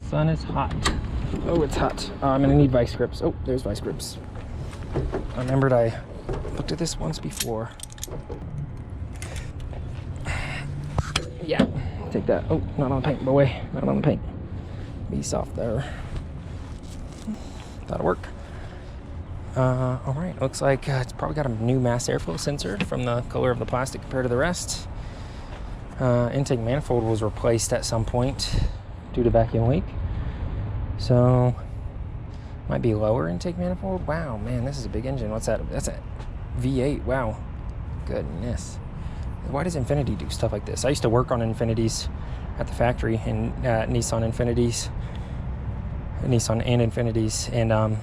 Sun is hot. Oh, it's hot. I'm gonna need vice grips. Oh, there's vice grips. I remembered I looked at this once before. Yeah, take that. Oh, not on the paint, boy. Not on the paint. Be soft there. That'll work. All right, looks like it's probably got a new mass airflow sensor from the color of the plastic compared to the rest. Intake manifold was replaced at some point due to vacuum leak. So, might be lower intake manifold. Wow, man, this is a big engine. What's that? That's a V8, wow. Goodness. Why does Infiniti do stuff like this? I used to work on Infinitis at the factory, in Nissan and Infinitis, and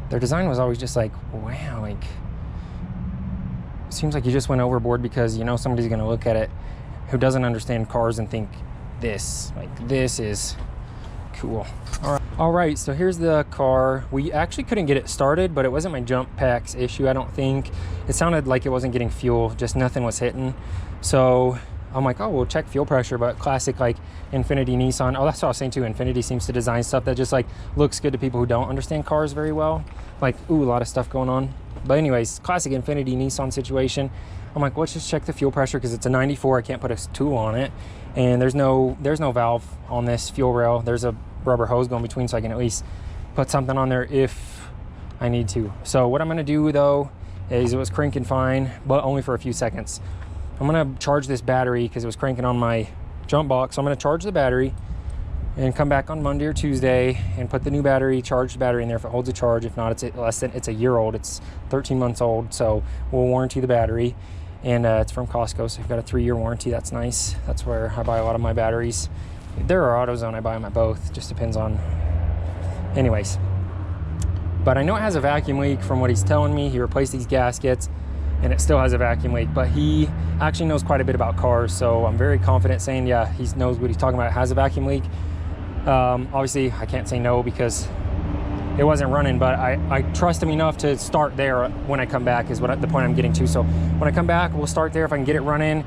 their design was always just like, wow, like, it seems like you just went overboard because you know somebody's gonna look at it who doesn't understand cars and think this is cool. All right, so here's the car. We actually couldn't get it started, but it wasn't my jump packs issue, I don't think. It sounded like it wasn't getting fuel, just nothing was hitting. So I'm like, oh, we'll check fuel pressure, but classic like Infiniti, Nissan. Oh, that's what I was saying too. Infiniti seems to design stuff that just like looks good to people who don't understand cars very well. Like, ooh, a lot of stuff going on. But anyways, classic Infiniti, Nissan situation. I'm like, let's just check the fuel pressure because it's a 94. I can't put a tool on it. And there's no valve on this fuel rail. There's a rubber hose going between, so I can at least put something on there if I need to. So what I'm gonna do though is, it was cranking fine, but only for a few seconds. I'm gonna charge this battery because it was cranking on my jump box. So I'm gonna charge the battery and come back on Monday or Tuesday and put the new battery, charged battery in there if it holds a charge. If not, it's a year old. It's 13 months old, so we'll warranty the battery. And it's from Costco, so I've got a 3-year warranty. That's nice. That's where I buy a lot of my batteries. There are AutoZone, I buy them at both. Just depends on, anyways. But I know it has a vacuum leak from what he's telling me. He replaced these gaskets and it still has a vacuum leak, but he actually knows quite a bit about cars, so I'm very confident saying, yeah, he knows what he's talking about. It has a vacuum leak. Obviously I can't say no because it wasn't running, but I trust him enough to start there when I come back is what the point I'm getting to. So when I come back, we'll start there. If I can get it running,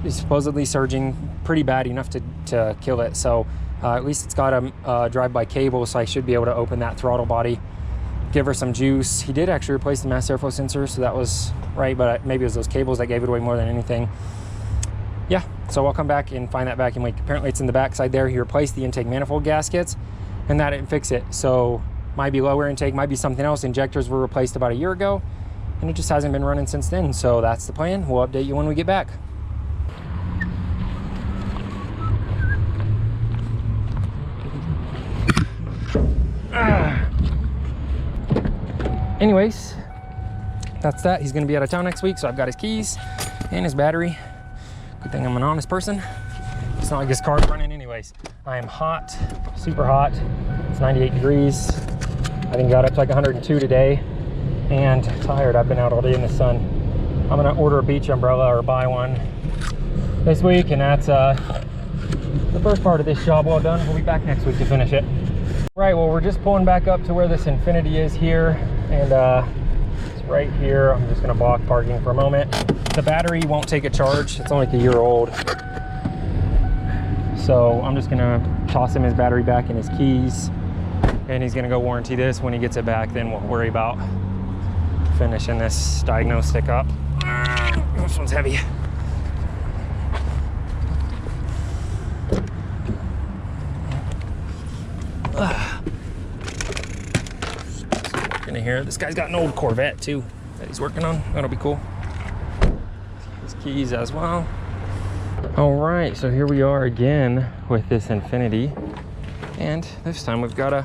it's supposedly surging pretty bad, enough to kill it. So at least it's got a drive-by cable, so I should be able to open that throttle body, give her some juice. He did actually replace the mass airflow sensor, so that was right, but maybe it was those cables that gave it away more than anything. Yeah, so I'll come back and find that vacuum leak. Apparently it's in the backside there. He replaced the intake manifold gaskets and that didn't fix it. So might be lower intake, might be something else. Injectors were replaced about a year ago and it just hasn't been running since then. So that's the plan. We'll update you when we get back. Anyways, that's that. He's gonna be out of town next week, so I've got his keys and his battery. Good thing I'm an honest person. It's not like this car's running anyways. I am hot, super hot. It's 98 degrees. I think got up to like 102 today and tired. I've been out all day in the sun. I'm gonna order a beach umbrella or buy one this week, and that's the first part of this job well done. We'll be back next week to finish it. Right, well, we're just pulling back up to where this Infiniti is here, and it's right here. I'm just gonna block parking for a moment. The battery won't take a charge. It's only like a year old. So I'm just gonna toss him his battery back and his keys, and he's gonna go warranty this. When he gets it back, then we'll worry about finishing this diagnostic up. This one's heavy. Gonna hear this guy's got an old Corvette too that he's working on. That'll be cool. His keys as well. All right, so here we are again with this Infiniti, and this time we've got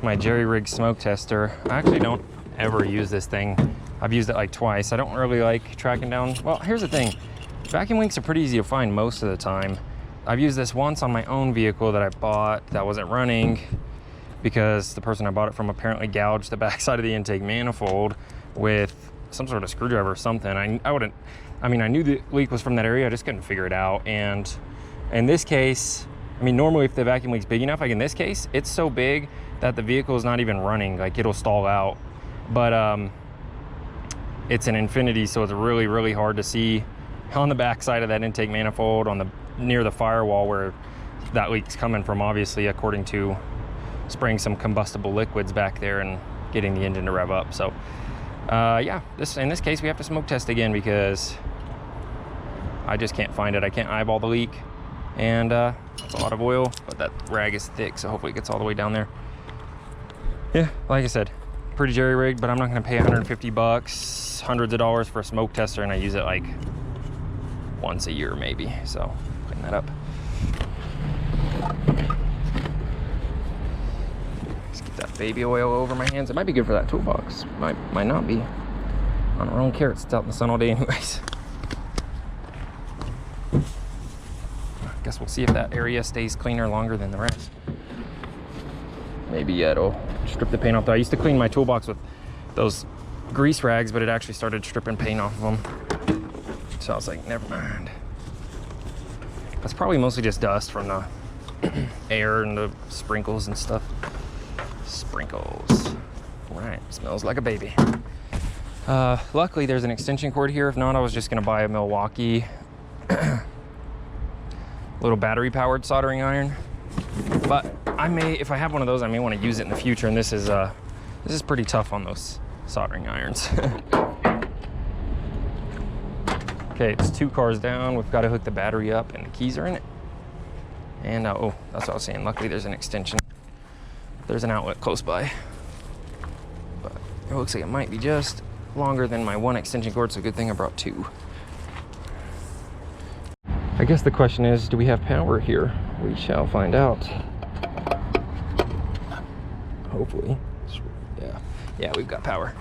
my jerry rig smoke tester. I actually don't ever use this thing. I've used it like twice. I don't really like tracking down. Well, here's the thing. Vacuum leaks are pretty easy to find most of the time. I've used this once on my own vehicle that I bought that wasn't running because the person I bought it from apparently gouged the backside of the intake manifold with some sort of screwdriver or something. I knew the leak was from that area. I just couldn't figure it out. And in this case, I mean, normally if the vacuum leak's big enough, like in this case, it's so big that the vehicle is not even running. Like, it'll stall out. But it's an Infiniti, so it's really, really hard to see on the backside of that intake manifold, near the firewall where that leak's coming from, obviously, according to spraying some combustible liquids back there and getting the engine to rev up. So yeah, in this case we have to smoke test again because I just can't find it. I can't eyeball the leak, and it's a lot of oil, but that rag is thick, so hopefully it gets all the way down there. Yeah, like I said, pretty jerry-rigged, but I'm not going to pay 150 bucks, hundreds of dollars for a smoke tester, and I use it like once a year maybe. So clean that up. Let's get that baby oil over my hands. It might be good for that toolbox. Might not be. I don't care. It's out in the sun all day anyways. Guess we'll see if that area stays cleaner longer than the rest. Maybe it'll strip the paint off. I used to clean my toolbox with those grease rags, but it actually started stripping paint off of them. So I was like, never mind. That's probably mostly just dust from the air and the sprinkles and stuff. Sprinkles. All right, smells like a baby. Luckily there's an extension cord here. If not, I was just gonna buy a Milwaukee little battery powered soldering iron, but I may, if I have one of those, I may want to use it in the future. And this is pretty tough on those soldering irons. Okay, it's 2 cars down. We've got to hook the battery up, and the keys are in it. And oh, that's what I was saying. Luckily there's an extension. There's an outlet close by, but it looks like it might be just longer than my 1 extension cord, so good thing I brought 2. I guess the question is, do we have power here? We shall find out. Hopefully. Yeah, we've got power.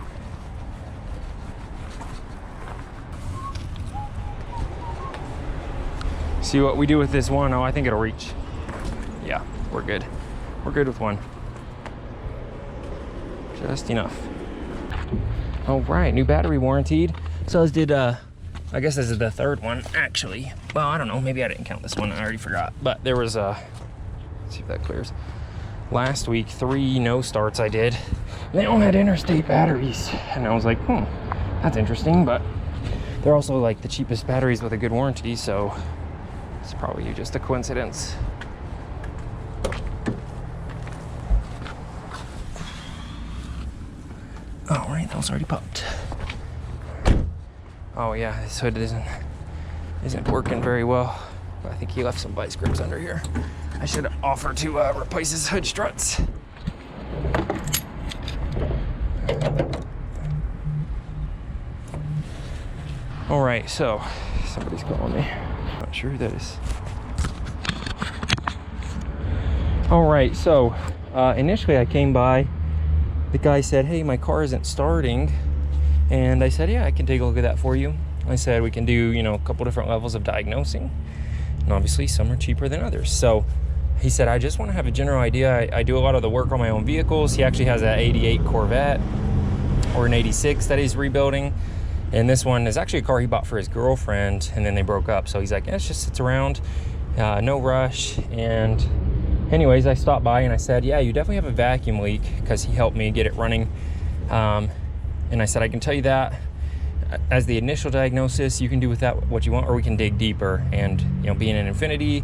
See what we do with this one. Oh, I think it'll reach. Yeah, we're good. We're good with 1. Just enough. All right, new battery warranted. So as did I guess this is the 3rd one, actually. Well, I don't know, maybe I didn't count this one, I already forgot. But there was let's see if that clears. Last week, 3 no starts I did. They all had interstate batteries. And I was like, that's interesting, but they're also like the cheapest batteries with a good warranty, so it's probably just a coincidence. All right, that was already popped. Oh yeah, this hood isn't working very well. I think he left some vice grips under here. I should offer to replace his hood struts. All right, so somebody's calling me. Not sure who that is. All right, so initially I came by. The guy said, hey, my car isn't starting. And I said, yeah, I can take a look at that for you. I said, we can do, you know, a couple different levels of diagnosing. And obviously some are cheaper than others. So he said, I just want to have a general idea. I do a lot of the work on my own vehicles. He actually has an 88 Corvette or an 86 that he's rebuilding. And this one is actually a car he bought for his girlfriend, and then they broke up. So he's like, yeah, it just sits around, no rush. And anyways, I stopped by and I said, yeah, you definitely have a vacuum leak, because he helped me get it running. And I said, I can tell you that as the initial diagnosis, you can do with that what you want, or we can dig deeper. And, you know, being an Infinity,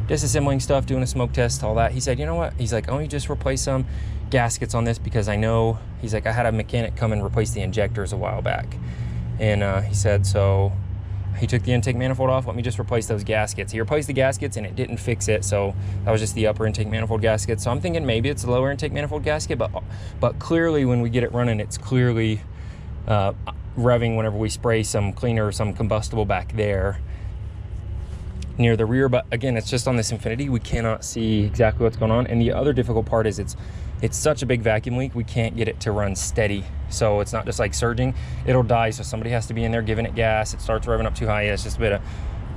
disassembling stuff, doing a smoke test, all that, he said, you know what? He's like, oh, you just replace some gaskets on this, because I know, he's like, I had a mechanic come and replace the injectors a while back. And he said, so he took the intake manifold off, let me just replace those gaskets. He replaced the gaskets and it didn't fix it, so that was just the upper intake manifold gasket. So I'm thinking maybe it's a lower intake manifold gasket, but clearly when we get it running, it's clearly revving whenever we spray some cleaner or some combustible back there near the rear. But again, it's just on this Infinity, we cannot see exactly what's going on. And the other difficult part is it's such a big vacuum leak, we can't get it to run steady. So it's not just like surging, it'll die. So somebody has to be in there giving it gas. It starts revving up too high. It's just a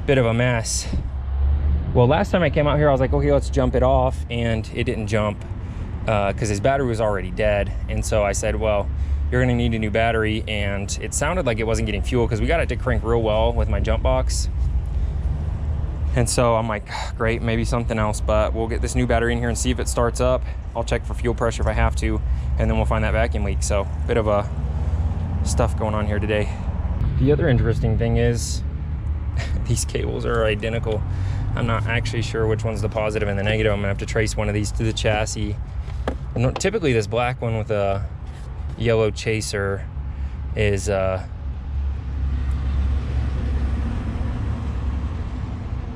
bit of a mess. Well, last time I came out here, I was like, okay, let's jump it off, and it didn't jump because his battery was already dead. And so I said, well, you're gonna need a new battery. And it sounded like it wasn't getting fuel, because we got it to crank real well with my jump box. And so I'm like, great, maybe something else, but we'll get this new battery in here and see if it starts up. I'll check for fuel pressure if I have to, and then we'll find that vacuum leak. So bit of a stuff going on here today. The other interesting thing is these cables are identical. I'm not actually sure which one's the positive and the negative. I'm gonna have to trace one of these to the chassis. Typically this black one with a yellow chaser is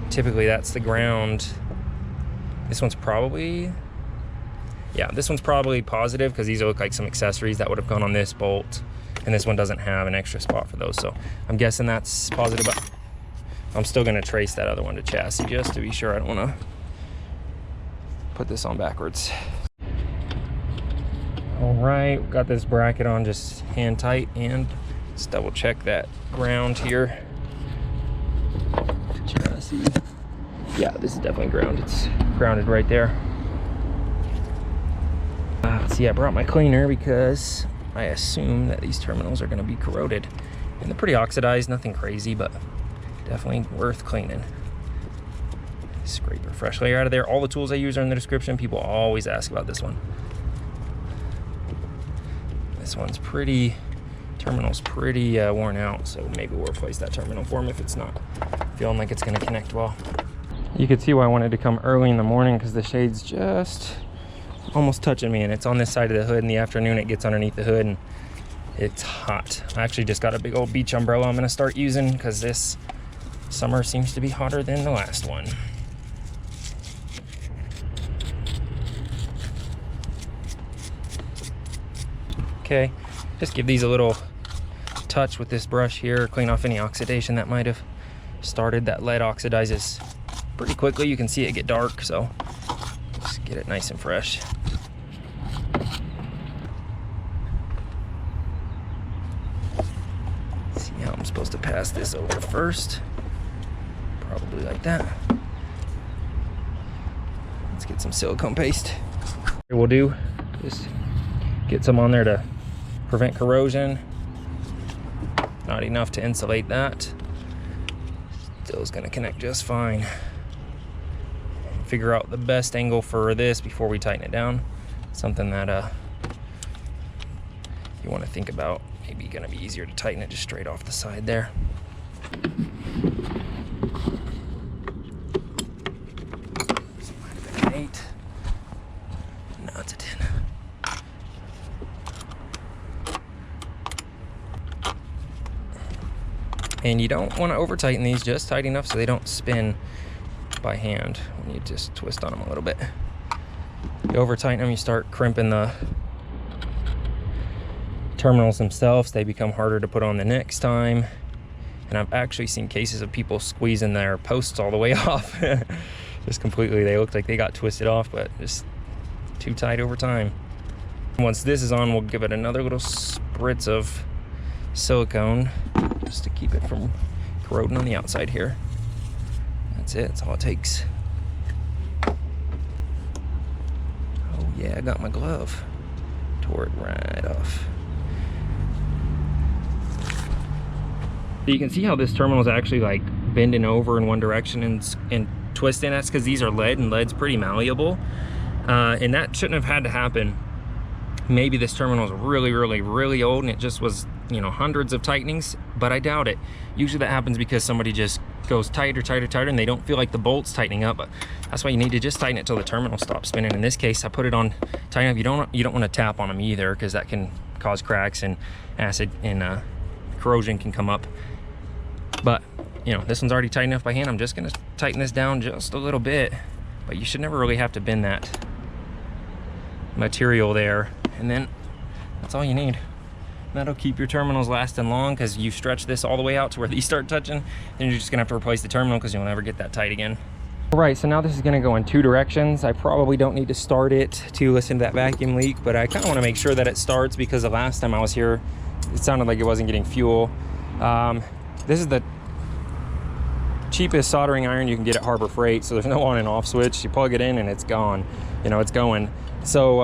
typically that's the ground. This one's probably, yeah, this one's probably positive because these look like some accessories that would have gone on this bolt, and this one doesn't have an extra spot for those, so I'm guessing that's positive, but I'm still gonna trace that other one to chassis just to be sure. I don't wanna put this on backwards. All right, got this bracket on just hand tight, and let's double check that ground here. Chassis. Yeah, this is definitely ground. It's grounded right there. Let's see, I brought my cleaner because I assume that these terminals are gonna be corroded. And they're pretty oxidized, nothing crazy, but definitely worth cleaning. Scrape a fresh layer out of there. All the tools I use are in the description. People always ask about this one. This one's pretty, terminal's pretty worn out, so maybe we'll replace that terminal for them if it's not feeling like it's gonna connect well. You could see why I wanted to come early in the morning, because the shade's just almost touching me, and it's on this side of the hood. In the afternoon it gets underneath the hood and it's hot. I actually just got a big old beach umbrella I'm gonna start using because this summer seems to be hotter than the last one. Okay, just give these a little touch with this brush here, clean off any oxidation that might have started. That lead oxidizes pretty quickly. You can see it get dark, so just get it nice and fresh. See how I'm supposed to pass this over first. Probably like that. Let's get some silicone paste. We'll do just get some on there to prevent corrosion. Not enough to insulate that. Still is gonna connect just fine. Figure out the best angle for this before we tighten it down. Something that you want to think about. Maybe gonna be easier to tighten it just straight off the side there. This might have been an 8. No, it's a 10. And you don't want to over tighten these, just tight enough so they don't spin by hand when you just twist on them a little bit. You over tighten them, you start crimping the terminals themselves. They become harder to put on the next time. And I've actually seen cases of people squeezing their posts all the way off. Just completely, they look like they got twisted off, but just too tight over time. Once this is on, we'll give it another little spritz of silicone just to keep it from corroding on the outside here. That's it, that's all it takes. Oh yeah, I got my glove. Tore it right off. You can see how this terminal is actually like bending over in one direction and twisting. That's because these are lead, and lead's pretty malleable. And that shouldn't have had to happen. Maybe this terminal is really old and it just was, you know, hundreds of tightenings, but I doubt it. Usually that happens because somebody just goes tighter and they don't feel like the bolt's tightening up. But that's why you need to just tighten it till the terminal stops spinning. In this case, I put it on tight enough. You don't want to tap on them either, because that can cause cracks and acid and corrosion can come up. But you know, this one's already tight enough by hand. I'm just gonna tighten this down just a little bit, but you should never really have to bend that material there. And then that's all you need. That'll keep your terminals lasting long, because you stretch this all the way out to where these start touching, then you're just gonna have to replace the terminal because you'll never get that tight again. All right, so now this is gonna go in 2 directions. I probably don't need to start it to listen to that vacuum leak, but I kind of want to make sure that it starts, because the last time I was here, it sounded like it wasn't getting fuel. This is the cheapest soldering iron you can get at Harbor Freight, so there's no on and off switch. You plug it in and it's gone. You know, it's going. So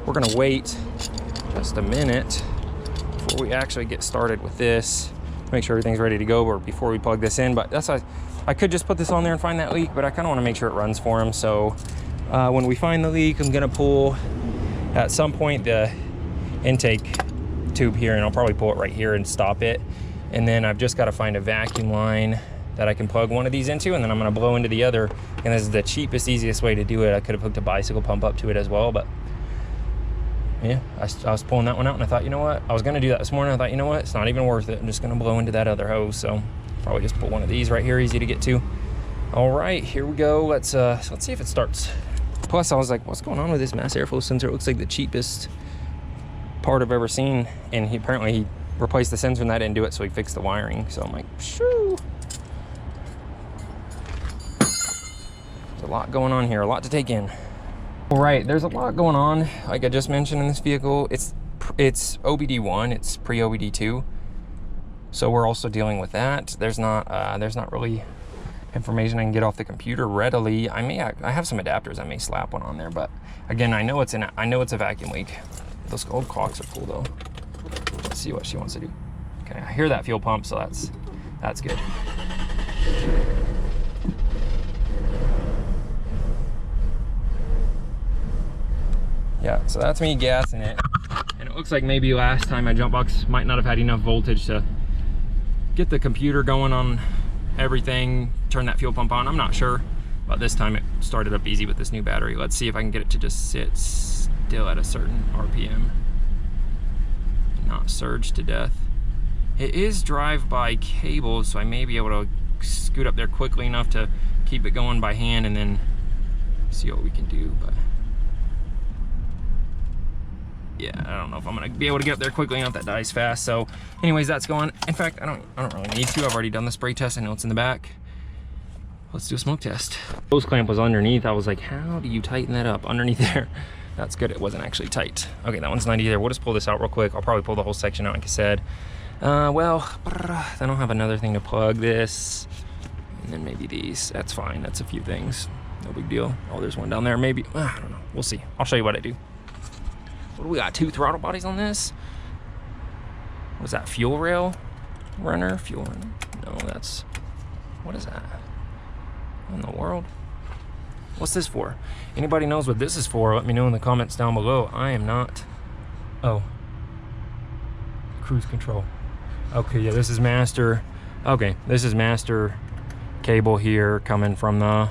we're gonna wait just a minute before we actually get started with this. Make sure everything's ready to go or before we plug this in. But that's why I could just put this on there and find that leak, but I kind of want to make sure it runs for them. So when we find the leak, I'm gonna pull at some point the intake tube here, and I'll probably pull it right here and stop it. And then I've just got to find a vacuum line that I can plug one of these into, and then I'm gonna blow into the other. And this is the cheapest, easiest way to do it. I could have hooked a bicycle pump up to it as well, but yeah, I was pulling that one out, and I thought, you know what? I was gonna do that this morning. I thought, you know what? It's not even worth it. I'm just gonna blow into that other hose. So probably just put one of these right here, easy to get to. All right, here we go. Let's see if it starts. Plus, I was like, what's going on with this mass airflow sensor? It looks like the cheapest part I've ever seen, and he replaced the sensor and that didn't do it, so he fixed the wiring. So I'm like, shoo. There's a lot going on here, a lot to take in. All right, there's a lot going on. Like I just mentioned in this vehicle, it's OBD1, it's pre-OBD2. So we're also dealing with that. There's not really information I can get off the computer readily. I have some adapters. I may slap one on there, but again, I know it's a vacuum leak. Those old clocks are cool though. Let's see what she wants to do. Okay, I hear that fuel pump, so that's good. Yeah, so that's me gassing it. And it looks like maybe last time my jump box might not have had enough voltage to get the computer going on everything, turn that fuel pump on. I'm not sure, but this time it started up easy with this new battery. Let's see if I can get it to just sit still at a certain RPM, not surge to death. It is drive-by cable, so I may be able to scoot up there quickly enough to keep it going by hand and then see what we can do. But yeah, I don't know if I'm gonna be able to get up there quickly enough. That dies fast. So anyways, that's going. In fact, I don't really need to. I've already done the spray test. I know it's in the back. Let's do a smoke test. Hose clamp was underneath. I was like, how do you tighten that up underneath there? That's good, it wasn't actually tight. Okay, that one's not either. We'll just pull this out real quick. I'll probably pull the whole section out, like I said. Well, then I'll have another thing to plug this. And then maybe these, that's fine. That's a few things, no big deal. Oh, there's one down there, maybe, I don't know, we'll see. I'll show you what I do. What do we got, 2 throttle bodies on this? What's that, fuel rail runner? Fuel runner? No, that's, what is that? What in the world? What's this for? Anybody knows what this is for, let me know in the comments down below. I am not. Oh, cruise control. Okay, yeah, this is master. Okay, this is master cable here coming from the,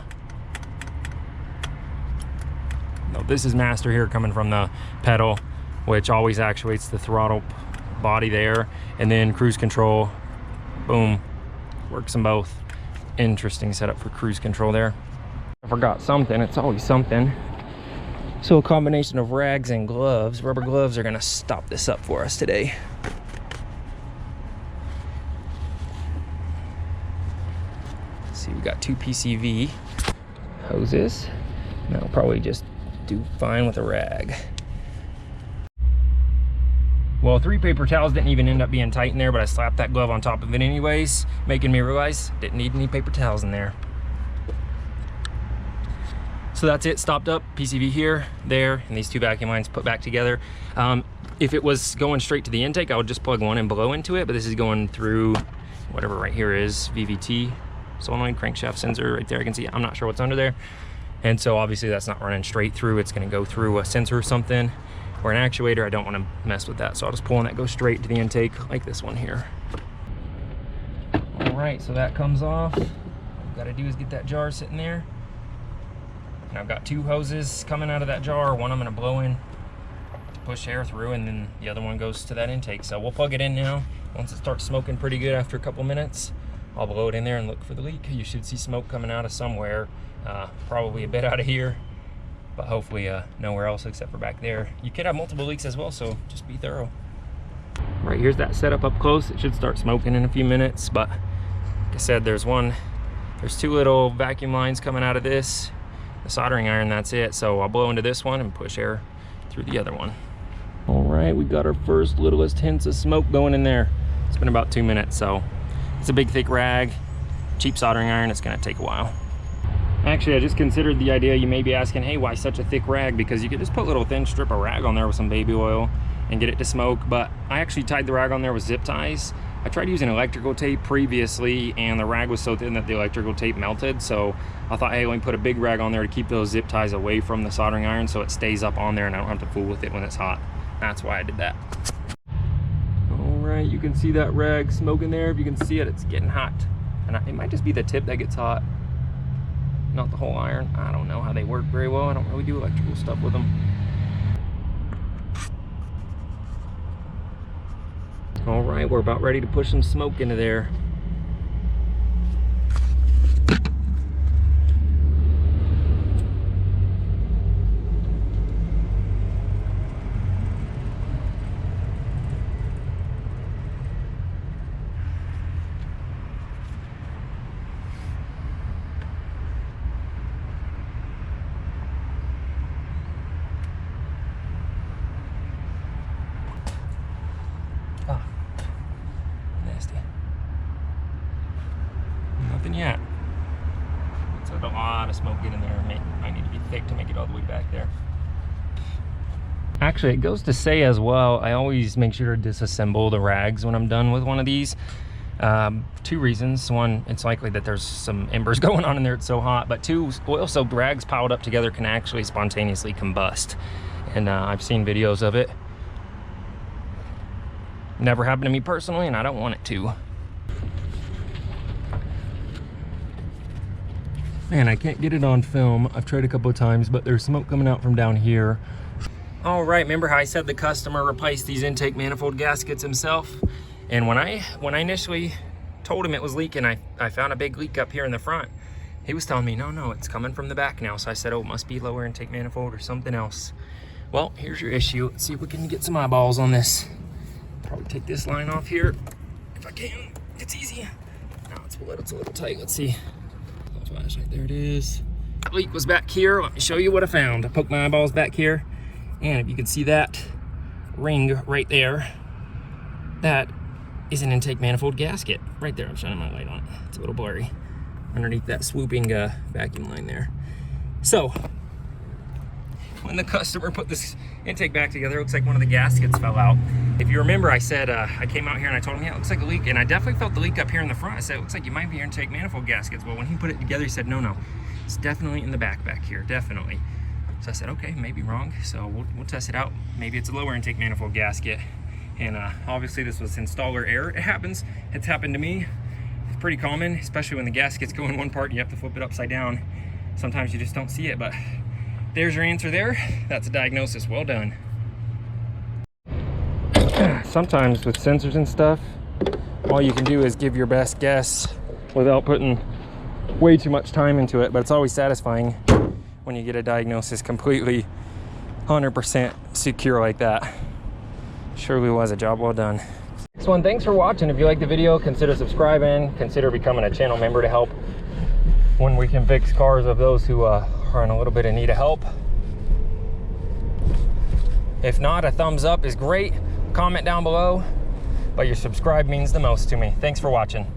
no, this is master here coming from the pedal, which always actuates the throttle body there, and then cruise control, boom, works them both. Interesting setup for cruise control there. I forgot something, it's always something. So a combination of rags and gloves, rubber gloves, are gonna stop this up for us today. Let's see, we got 2 PCV hoses. And I'll probably just do fine with a rag. Well, 3 paper towels didn't even end up being tight in there, but I slapped that glove on top of it anyways, making me realize didn't need any paper towels in there. So that's it, stopped up, PCV here, there, and these 2 vacuum lines put back together. If it was going straight to the intake, I would just plug one and blow into it, but this is going through whatever right here is, VVT, solenoid crankshaft sensor right there, I can see, I'm not sure what's under there. And so obviously that's not running straight through, it's gonna go through a sensor or something, or an actuator. I don't wanna mess with that, so I'll just pull and that goes straight to the intake, like this one here. All right, so that comes off. All I've gotta do is get that jar sitting there. And I've got 2 hoses coming out of that jar. One I'm gonna blow in to push air through, and then the other one goes to that intake. So we'll plug it in now. Once it starts smoking pretty good after a couple minutes, I'll blow it in there and look for the leak. You should see smoke coming out of somewhere, probably a bit out of here, but hopefully nowhere else except for back there. You could have multiple leaks as well, so just be thorough. Right, here's that setup up close. It should start smoking in a few minutes, but like I said, there's 2 little vacuum lines coming out of this. The soldering iron, that's it. So I'll blow into this one and push air through the other one. All right, we got our first littlest hints of smoke going in there. It's been about 2 minutes, so it's a big thick rag, cheap soldering iron. It's gonna take a while. Actually, I just considered the idea. You may be asking, hey, why such a thick rag? Because you could just put a little thin strip of rag on there with some baby oil and get it to smoke, but I actually tied the rag on there with zip ties. I tried using electrical tape previously, and the rag was so thin that the electrical tape melted, so I thought, hey, let me put a big rag on there to keep those zip ties away from the soldering iron so it stays up on there and I don't have to fool with it when it's hot. That's why I did that. All right, you can see that rag smoking there. If you can see it, it's getting hot. And it might just be the tip that gets hot, not the whole iron. I don't know how they work very well. I don't really do electrical stuff with them. All right, we're about ready to push some smoke into there. Nothing yet. So a lot of smoke getting there. I need to be thick to make it all the way back there. Actually, it goes to say as well, I always make sure to disassemble the rags when I'm done with one of these. 2 reasons. One, it's likely that there's some embers going on in there, it's so hot. But 2, oil soaked rags piled up together can actually spontaneously combust. And I've seen videos of it. Never happened to me personally, and I don't want it to. Man, I can't get it on film. I've tried a couple of times, but there's smoke coming out from down here. All right, remember how I said the customer replaced these intake manifold gaskets himself? And when I initially told him it was leaking, I found a big leak up here in the front. He was telling me, no, it's coming from the back now. So I said, oh, it must be lower intake manifold or something else. Well, here's your issue. Let's see if we can get some eyeballs on this. Probably take this line off here if I can. It's easy. No, it's a little tight. Let's see. Flashlight, there it is. That leak was back here. Let me show you what I found. I poked my eyeballs back here, and if you can see that ring right there, that is an intake manifold gasket. Right there, I'm shining my light on it. It's a little blurry. Underneath that swooping vacuum line there. So, when the customer put this intake back together, it looks like one of the gaskets fell out. If you remember, I said, I came out here and I told him, yeah, it looks like a leak. And I definitely felt the leak up here in the front. I said, it looks like you might be your intake manifold gaskets. Well, when he put it together, he said, no, it's definitely in the back here, definitely. So I said, okay, maybe wrong. So we'll test it out. Maybe it's a lower intake manifold gasket. And obviously this was installer error. It happens, it's happened to me. It's pretty common, especially when the gaskets go in one part and you have to flip it upside down. Sometimes you just don't see it, but there's your answer there. That's a diagnosis, well done. Sometimes with sensors and stuff, all you can do is give your best guess without putting way too much time into it, but it's always satisfying when you get a diagnosis completely 100% secure like that. Surely was a job well done. Next one, thanks for watching. If you like the video, consider subscribing, consider becoming a channel member to help when we can fix cars of those who are in a little bit of need of help. If not, a thumbs up is great. Comment down below, but your subscribe means the most to me. Thanks for watching.